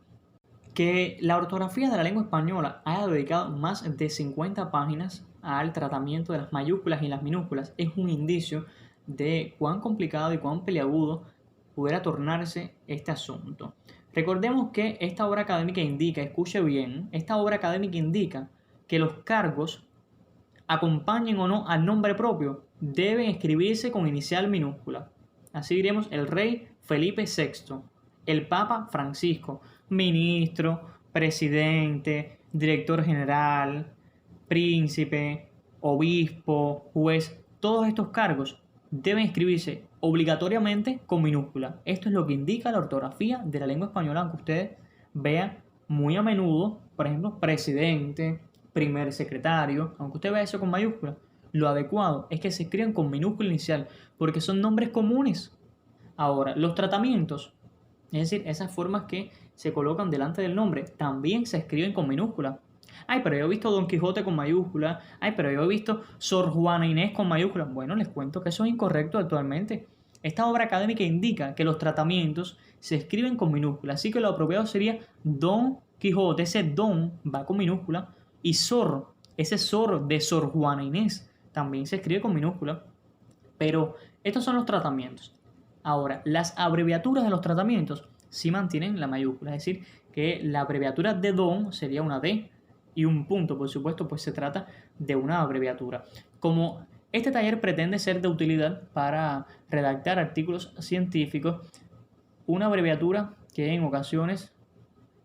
Que la ortografía de la lengua española haya dedicado más de 50 páginas al tratamiento de las mayúsculas y las minúsculas es un indicio de cuán complicado y cuán peliagudo pudiera tornarse este asunto. Recordemos que esta obra académica indica, escuche bien, esta obra académica indica que los cargos, acompañen o no al nombre propio, deben escribirse con inicial minúscula. Así diremos el rey Felipe VI, el Papa Francisco, ministro, presidente, director general, príncipe, obispo, juez. Todos estos cargos deben escribirse obligatoriamente con minúscula. Esto es lo que indica la ortografía de la lengua española, aunque ustedes vean muy a menudo, por ejemplo, presidente, primer secretario, aunque usted vea eso con mayúscula, lo adecuado es que se escriban con minúscula inicial, porque son nombres comunes. Ahora, los tratamientos, es decir, esas formas que se colocan delante del nombre, también se escriben con minúscula. Ay, pero yo he visto Don Quijote con mayúscula. Ay, pero yo he visto Sor Juana Inés con mayúscula. Bueno, les cuento que eso es incorrecto actualmente. Esta obra académica indica que los tratamientos se escriben con minúscula, así que lo apropiado sería Don Quijote, ese Don va con minúscula, y Sor, ese Sor de Sor Juana Inés, también se escribe con minúscula. Pero estos son los tratamientos. Ahora, las abreviaturas de los tratamientos sí mantienen la mayúscula, es decir, que la abreviatura de Don sería una D y un punto, por supuesto, pues se trata de una abreviatura. Como este taller pretende ser de utilidad para redactar artículos científicos, una abreviatura que en ocasiones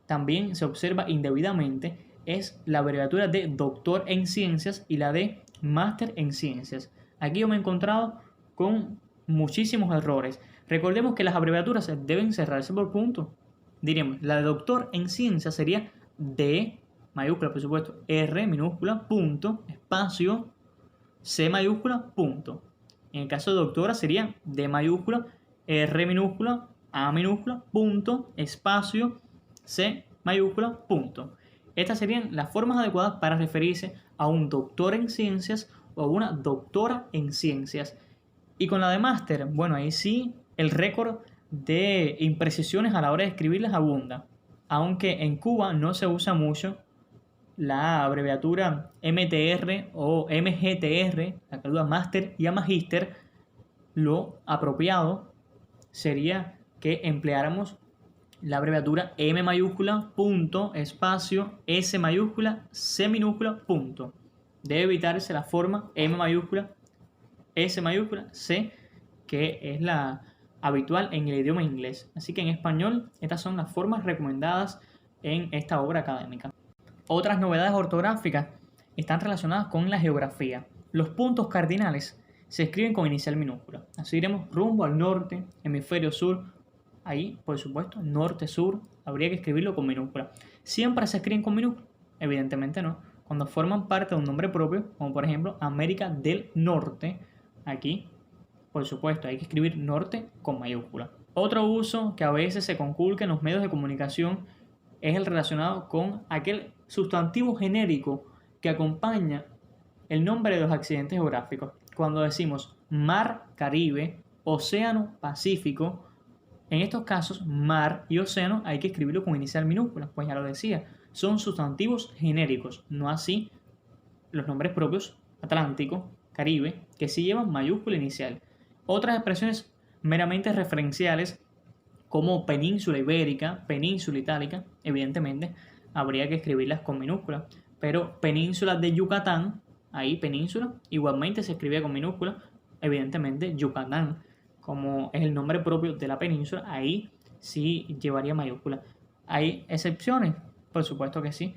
también se observa indebidamente es la abreviatura de doctor en ciencias y la de máster en ciencias. Aquí yo me he encontrado con muchísimos errores. Recordemos que las abreviaturas deben cerrarse por punto. Diríamos, la de doctor en ciencias sería D mayúscula, por supuesto, R minúscula, punto, espacio, C mayúscula, punto. En el caso de doctora sería D mayúscula, R minúscula, A minúscula, punto, espacio, C mayúscula, punto. Estas serían las formas adecuadas para referirse a un doctor en ciencias o a una doctora en ciencias. Y con la de máster, bueno, ahí sí el récord de imprecisiones a la hora de escribirlas abunda. Aunque en Cuba no se usa mucho la abreviatura MTR o MGTR, la que duda máster y a magíster, lo apropiado sería que empleáramos la abreviatura M mayúscula, punto, espacio, S mayúscula, C minúscula, punto. Debe evitarse la forma M mayúscula, S mayúscula, C, que es la habitual en el idioma inglés. Así que en español estas son las formas recomendadas en esta obra académica. Otras novedades ortográficas están relacionadas con la geografía. Los puntos cardinales se escriben con inicial minúscula. Así iremos rumbo al norte, hemisferio sur. Ahí, por supuesto, norte-sur, habría que escribirlo con minúscula. ¿Siempre se escriben con minúscula? Evidentemente no. Cuando forman parte de un nombre propio, como por ejemplo América del Norte, aquí, por supuesto, hay que escribir norte con mayúscula. Otro uso que a veces se conculca en los medios de comunicación es el relacionado con aquel sustantivo genérico que acompaña el nombre de los accidentes geográficos. Cuando decimos mar Caribe, océano Pacífico, en estos casos mar y océano hay que escribirlo con inicial minúscula, pues ya lo decía, son sustantivos genéricos, no así los nombres propios Atlántico, Caribe, que sí llevan mayúscula inicial. Otras expresiones meramente referenciales como península ibérica, península itálica, evidentemente habría que escribirlas con minúscula, pero península de Yucatán, ahí península, igualmente se escribía con minúscula, evidentemente Yucatán, como es el nombre propio de la península, ahí sí llevaría mayúscula. ¿Hay excepciones? Por supuesto que sí.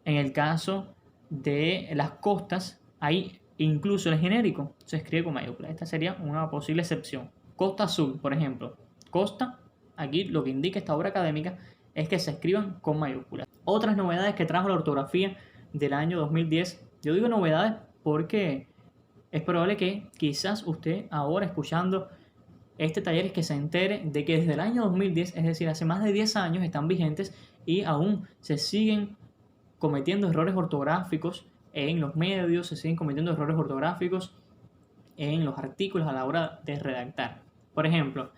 En el caso de las costas, ahí incluso el genérico se escribe con mayúscula. Esta sería una posible excepción. Costa Azul, por ejemplo. Costa, aquí lo que indica esta obra académica es que se escriban con mayúsculas. Otras novedades que trajo la ortografía del año 2010. Yo digo novedades porque es probable que quizás usted ahora escuchando este taller es que se entere de que desde el año 2010, es decir, hace más de 10 años, están vigentes y aún se siguen cometiendo errores ortográficos en los medios, se siguen cometiendo errores ortográficos en los artículos a la hora de redactar. Por ejemplo,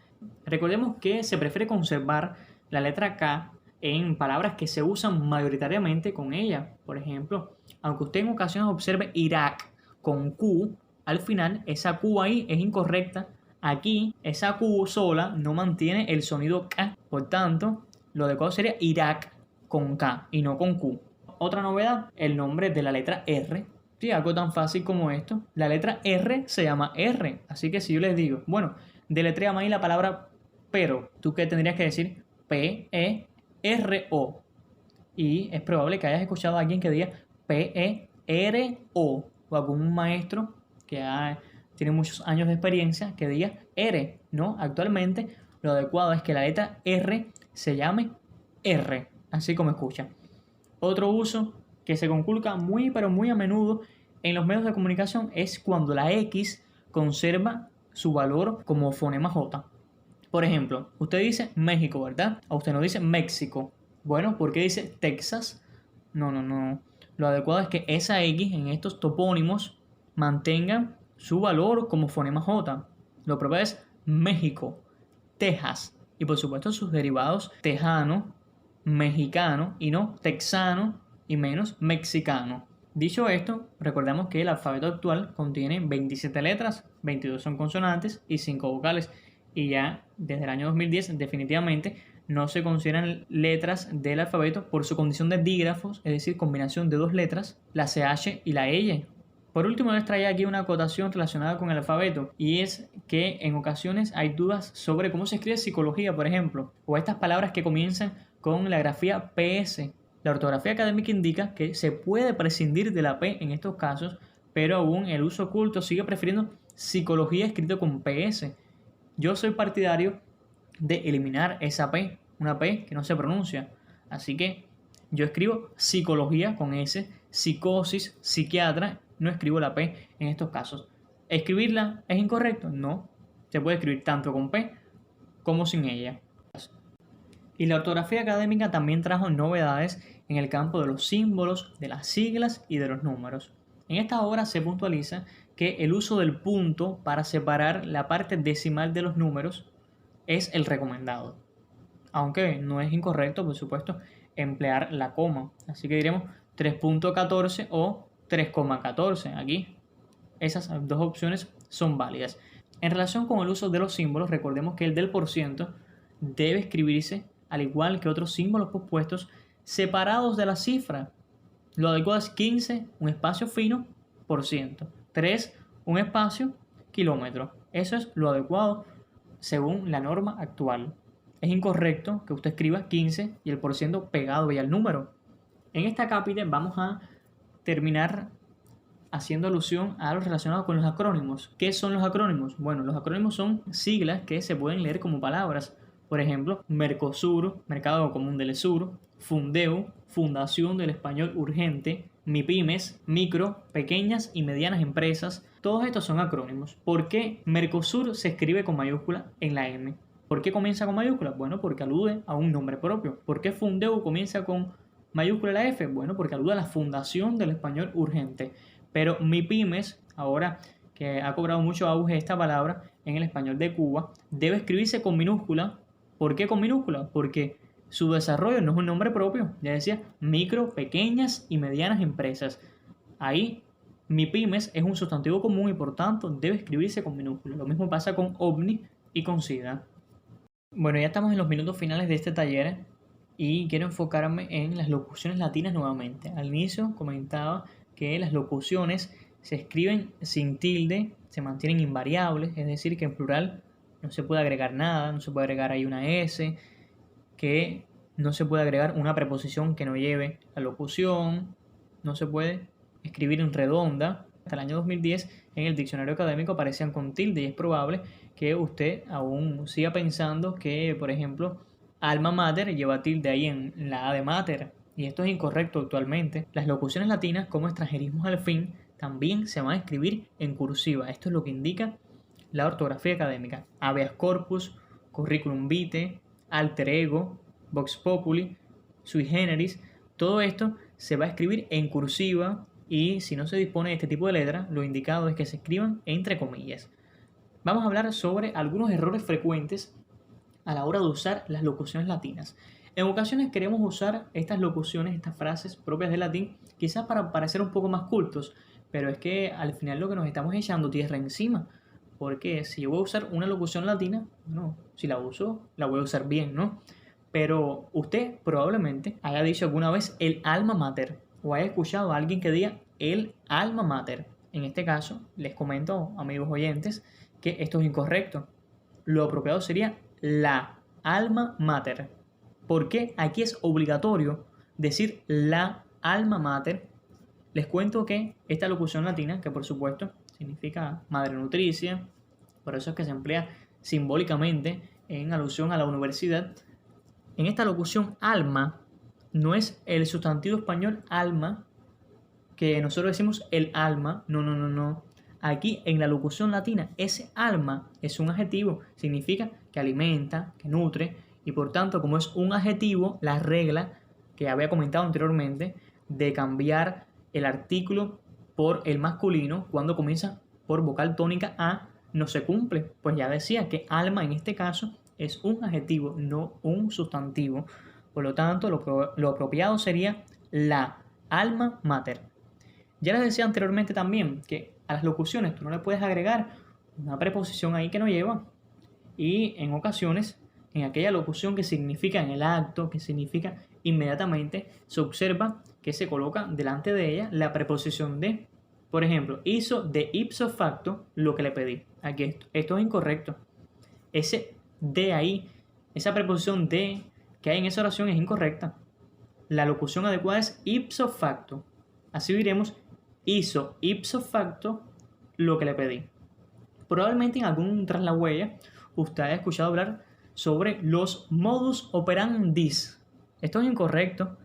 recordemos que se prefiere conservar la letra K en palabras que se usan mayoritariamente con ella. Por ejemplo, aunque usted en ocasiones observe Irak con Q, al final esa Q ahí es incorrecta. Aquí esa Q sola no mantiene el sonido K. Por tanto, lo adecuado sería Irak con K y no con Q. Otra novedad, el nombre de la letra R. Sí, algo tan fácil como esto. La letra R se llama R. Así que si yo les digo, bueno, deletréame ahí la palabra pero, ¿tú qué tendrías que decir? P-E-R-O. Y es probable que hayas escuchado a alguien que diga P-E-R-O. O algún maestro que tiene muchos años de experiencia que diga R. No, actualmente lo adecuado es que la letra R se llame R. Así como escucha. Otro uso que se conculca muy pero muy a menudo en los medios de comunicación es cuando la X conserva su valor como fonema J. Por ejemplo, usted dice México, ¿verdad? O usted no dice México. Bueno, ¿por qué dice Texas? No. Lo adecuado es que esa X en estos topónimos mantenga su valor como fonema J. Lo propio es México, Texas y por supuesto sus derivados tejano, mexicano y no texano y menos mexicano. Dicho esto, recordemos que el alfabeto actual contiene 27 letras, 22 son consonantes y 5 vocales. Y ya desde el año 2010 definitivamente no se consideran letras del alfabeto por su condición de dígrafos, es decir, combinación de dos letras, la CH y la L. Por último, les traía aquí una acotación relacionada con el alfabeto y es que en ocasiones hay dudas sobre cómo se escribe psicología, por ejemplo, o estas palabras que comienzan con la grafía PS. La ortografía académica indica que se puede prescindir de la P en estos casos, pero aún el uso oculto sigue prefiriendo psicología escrito con PS. Yo soy partidario de eliminar esa P, una P que no se pronuncia. Así que yo escribo psicología con S, psicosis, psiquiatra, no escribo la P en estos casos. ¿Escribirla es incorrecto? No. Se puede escribir tanto con P como sin ella. Y la ortografía académica también trajo novedades en el campo de los símbolos, de las siglas y de los números. En esta obra se puntualiza que el uso del punto para separar la parte decimal de los números es el recomendado. Aunque no es incorrecto, por supuesto, emplear la coma. Así que diremos 3.14 o 3,14. Aquí esas dos opciones son válidas. En relación con el uso de los símbolos, recordemos que el del porciento debe escribirse, al igual que otros símbolos pospuestos, separados de la cifra. Lo adecuado es 15, un espacio fino, por ciento. 3, un espacio, kilómetro. Eso es lo adecuado según la norma actual. Es incorrecto que usted escriba 15 y el por ciento pegado ya al número. En esta cápita vamos a terminar haciendo alusión a lo relacionado con los acrónimos. ¿Qué son los acrónimos? Bueno, los acrónimos son siglas que se pueden leer como palabras. Por ejemplo, Mercosur, Mercado Común del Sur, Fundeu, Fundación del Español Urgente, MIPYMES, micro, pequeñas y medianas empresas. Todos estos son acrónimos. ¿Por qué Mercosur se escribe con mayúscula en la M? ¿Por qué comienza con mayúscula? Bueno, porque alude a un nombre propio. ¿Por qué Fundeu comienza con mayúscula la F? Bueno, porque alude a la Fundación del Español Urgente. Pero MIPYMES, ahora que ha cobrado mucho auge esta palabra en el español de Cuba, debe escribirse con minúscula. ¿Por qué con minúscula? Porque su desarrollo no es un nombre propio. Ya decía, micro, pequeñas y medianas empresas. Ahí, MIPYMES es un sustantivo común y por tanto debe escribirse con minúscula. Lo mismo pasa con OVNI y con SIDA. Bueno, ya estamos en los minutos finales de este taller y quiero enfocarme en las locuciones latinas nuevamente. Al inicio comentaba que las locuciones se escriben sin tilde, se mantienen invariables, es decir, que en plural no se puede agregar nada, no se puede agregar ahí una S, que no se puede agregar una preposición que no lleve la locución, no se puede escribir en redonda. Hasta el año 2010 en el diccionario académico aparecían con tilde y es probable que usted aún siga pensando que, por ejemplo, alma mater lleva tilde ahí en la A de mater. Y esto es incorrecto actualmente. Las locuciones latinas como extranjerismos al fin también se van a escribir en cursiva. Esto es lo que indica la ortografía académica. Habeas corpus, curriculum vitae, alter ego, vox populi, sui generis. Todo esto se va a escribir en cursiva y si no se dispone de este tipo de letra, lo indicado es que se escriban entre comillas. Vamos a hablar sobre algunos errores frecuentes a la hora de usar las locuciones latinas. En ocasiones queremos usar estas locuciones, estas frases propias del latín, quizás para parecer un poco más cultos, pero es que al final lo que nos estamos echando tierra encima, porque si yo voy a usar una locución latina, no, si la uso, la voy a usar bien, ¿no? Pero usted probablemente haya dicho alguna vez el alma mater, o haya escuchado a alguien que diga el alma mater. En este caso, les comento, amigos oyentes, que esto es incorrecto. Lo apropiado sería la alma mater. ¿Por qué aquí es obligatorio decir la alma mater? Les cuento que esta locución latina, que por supuesto significa madre nutricia, por eso es que se emplea simbólicamente en alusión a la universidad. En esta locución alma no es el sustantivo español alma, que nosotros decimos el alma, no. Aquí en la locución latina ese alma es un adjetivo, significa que alimenta, que nutre, y por tanto, como es un adjetivo, la regla que había comentado anteriormente de cambiar el artículo por el masculino cuando comienza por vocal tónica A no se cumple. Pues ya decía que alma en este caso es un adjetivo, no un sustantivo. Por lo tanto, lo apropiado sería la alma mater. Ya les decía anteriormente también que a las locuciones tú no le puedes agregar una preposición ahí que no lleva. Y en ocasiones, en aquella locución que significa en el acto, que significa inmediatamente, se observa que se coloca delante de ella la preposición de. Por ejemplo, hizo de ipso facto lo que le pedí. Aquí esto es incorrecto. Ese de ahí, esa preposición de que hay en esa oración es incorrecta. La locución adecuada es ipso facto. Así diremos, hizo ipso facto lo que le pedí. Probablemente en algún tras la huella usted haya escuchado hablar sobre los modus operandi. Esto es incorrecto.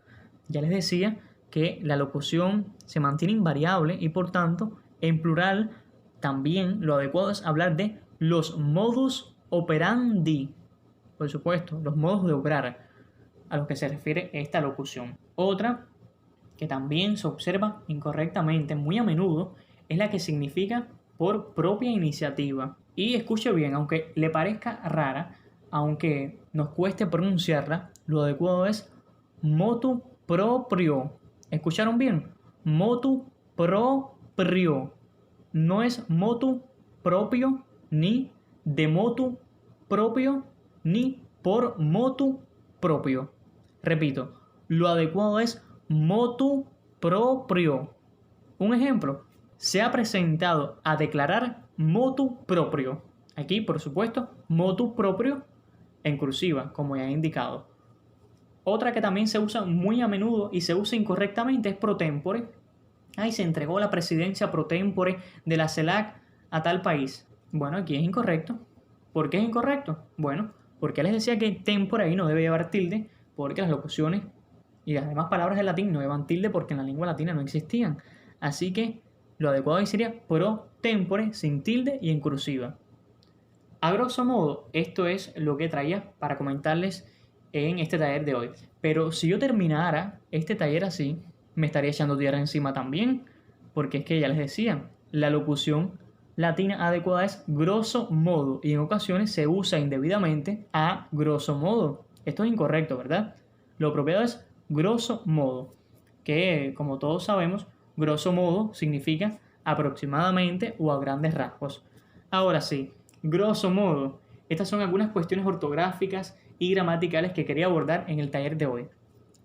Ya les decía que la locución se mantiene invariable y por tanto en plural también lo adecuado es hablar de los modus operandi. Por supuesto, los modos de obrar a los que se refiere esta locución. Otra que también se observa incorrectamente muy a menudo es la que significa por propia iniciativa. Y escuche bien, aunque le parezca rara, aunque nos cueste pronunciarla, lo adecuado es motu proprio. ¿Escucharon bien? Motu proprio. No es motu propio, ni de motu propio, ni por motu propio. Repito, lo adecuado es motu proprio. Un ejemplo, se ha presentado a declarar motu proprio. Aquí, por supuesto, motu proprio en cursiva, como ya he indicado. Otra que también se usa muy a menudo y se usa incorrectamente es pro tempore. Ay, se entregó la presidencia pro tempore de la CELAC a tal país. Bueno, aquí es incorrecto. ¿Por qué es incorrecto? Bueno, porque les decía que tempore ahí no debe llevar tilde, porque las locuciones y las demás palabras del latín no llevan tilde porque en la lengua latina no existían. Así que lo adecuado ahí sería pro tempore sin tilde y en cursiva. A grosso modo, esto es lo que traía para comentarles en este taller de hoy. Pero si yo terminara este taller así, me estaría echando tierra encima también, porque es que ya les decía, la locución latina adecuada es grosso modo y en ocasiones se usa indebidamente a grosso modo. Esto es incorrecto, ¿verdad? Lo apropiado es grosso modo, que como todos sabemos, grosso modo significa aproximadamente o a grandes rasgos. Ahora sí, grosso modo, estas son algunas cuestiones ortográficas y gramaticales que quería abordar en el taller de hoy.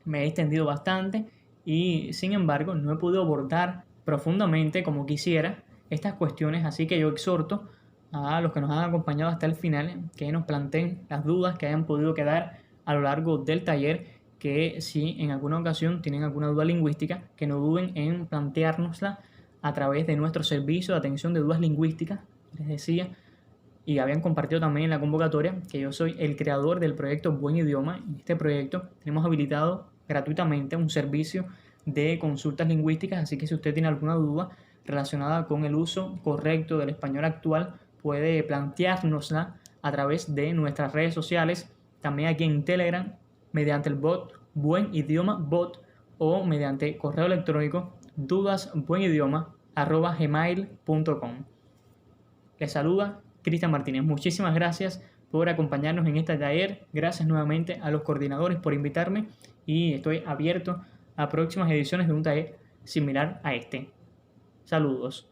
Me he extendido bastante y sin embargo no he podido abordar profundamente como quisiera estas cuestiones, así que yo exhorto a los que nos han acompañado hasta el final que nos planteen las dudas que hayan podido quedar a lo largo del taller, que si en alguna ocasión tienen alguna duda lingüística, que no duden en planteárnosla a través de nuestro servicio de atención de dudas lingüísticas. Les decía, y habían compartido también en la convocatoria, que yo soy el creador del proyecto Buen Idioma. En este proyecto tenemos habilitado gratuitamente un servicio de consultas lingüísticas, así que si usted tiene alguna duda relacionada con el uso correcto del español actual, puede planteárnosla a través de nuestras redes sociales, también aquí en Telegram, mediante el bot Buen Idioma Bot o mediante correo electrónico dudasbuenidioma@gmail.com. Les saluda Cristian Martínez. Muchísimas gracias por acompañarnos en este taller. Gracias nuevamente a los coordinadores por invitarme y estoy abierto a próximas ediciones de un taller similar a este. Saludos.